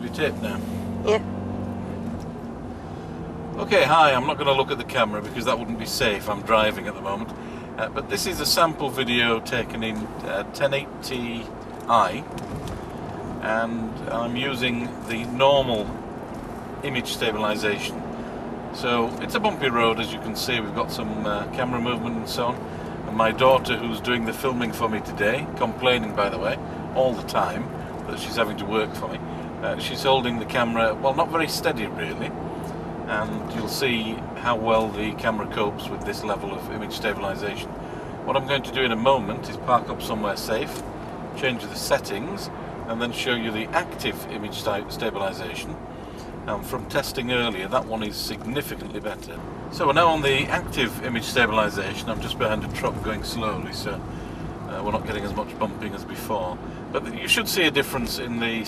be taped now? Yeah. Okay, hi, I'm not going to look at the camera because that wouldn't be safe. I'm driving at the moment. But this is a sample video taken in 1080i, and I'm using the normal image stabilization. So it's a bumpy road, as you can see. We've got some camera movement and so on. And my daughter, who's doing the filming for me today, complaining by the way, all the time, that she's having to work for me. She's holding the camera, well, not very steady really. And you'll see how well the camera copes with this level of image stabilization. What I'm going to do in a moment is park up somewhere safe, change the settings, and then show you the active image stabilization. From testing earlier, that one is significantly better. So we're now on the active image stabilization. I'm just behind a truck going slowly, so we're not getting as much bumping as before. But you should see a difference in the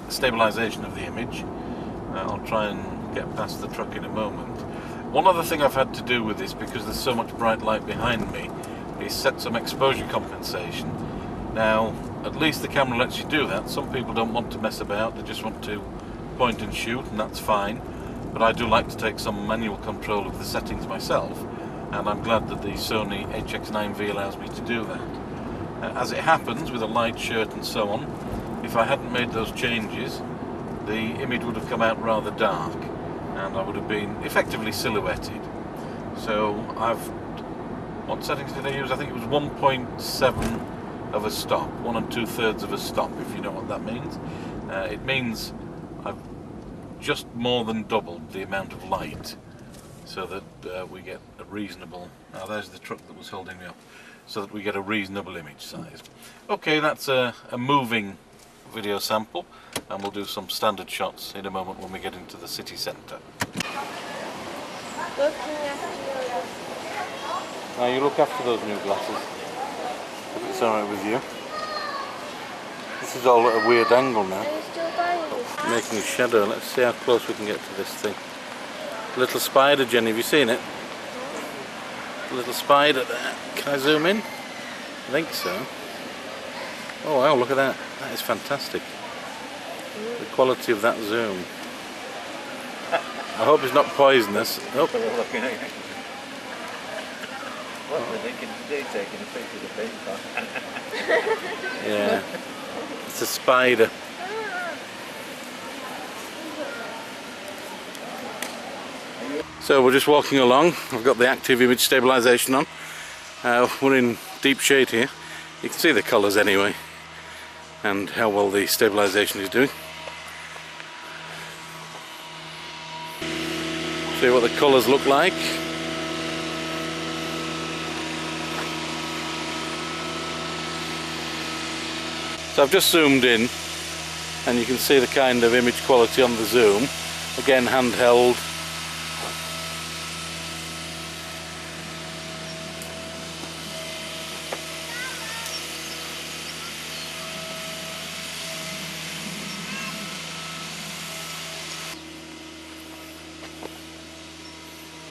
stabilization of the image. I'll try and get past the truck in a moment. One other thing I've had to do with this, because there's so much bright light behind me, is set some exposure compensation. Now, at least the camera lets you do that. Some people don't want to mess about, they just want to point and shoot, and that's fine. But I do like to take some manual control of the settings myself, and I'm glad that the Sony HX9V allows me to do that. As it happens, with a light shirt and so on, if I hadn't made those changes, the image would have come out rather dark, and I would have been effectively silhouetted. So what settings did I use? I think it was 1.7 of a stop, 1 2/3 of a stop, if you know what that means. It means I've just more than doubled the amount of light, so that we get a reasonable, now there's the truck that was holding me up, so that we get a reasonable image size. Okay, that's a moving video sample, and we'll do some standard shots in a moment when we get into the city centre. Now you look after those new glasses, if it's alright with you. This is all at a weird angle now. Making a shadow. Let's see how close we can get to this thing. Little spider, Jenny, have you seen it? Little spider there. Can I zoom in? I think so. Oh wow, look at that. That is fantastic. The quality of that zoom. I hope it's not poisonous. Oh. What were they thinking today, taking a picture of the paint pot? Yeah. It's a spider. So we're just walking along. I've got the active image stabilization on. We're in deep shade here. You can see the colours anyway, and how well the stabilization is doing. See what the colours look like. So I've just zoomed in, and you can see the kind of image quality on the zoom. Again, handheld.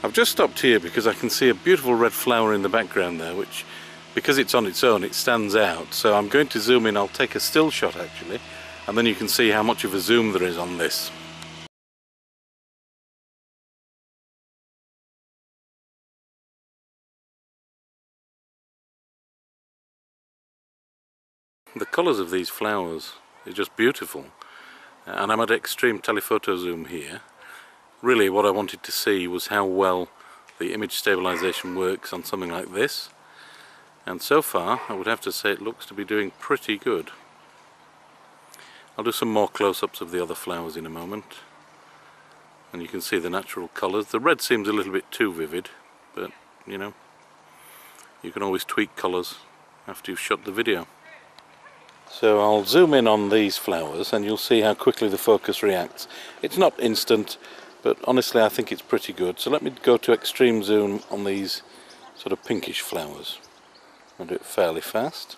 I've just stopped here because I can see a beautiful red flower in the background there, which, because it's on its own, it stands out. So I'm going to zoom in. I'll take a still shot actually, and then you can see how much of a zoom there is on this. The colours of these flowers are just beautiful, and I'm at extreme telephoto zoom here. Really what I wanted to see was how well the image stabilization works on something like this, and so far I would have to say it looks to be doing pretty good. I'll do some more close-ups of the other flowers in a moment, and you can see the natural colours. The red seems a little bit too vivid, but you know, you can always tweak colours after you've shot the video. So I'll zoom in on these flowers and you'll see how quickly the focus reacts. It's not instant, but honestly I think it's pretty good. So let me go to extreme zoom on these sort of pinkish flowers. I'll do it fairly fast.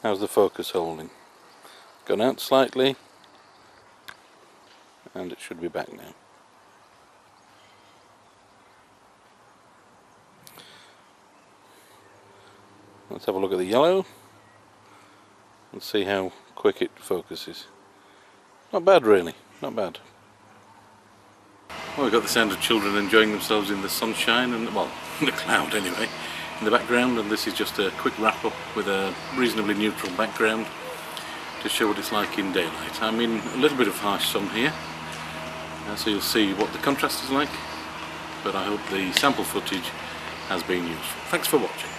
How's the focus holding? Gone out slightly, and it should be back now. Let's have a look at the yellow and see how quick it focuses. Not bad really, not bad. Well, we've got the sound of children enjoying themselves in the sunshine and, well, in the cloud anyway, in the background, and this is just a quick wrap up with a reasonably neutral background to show what it's like in daylight. I'm in a little bit of harsh sun here, so you'll see what the contrast is like, but I hope the sample footage has been useful. Thanks for watching.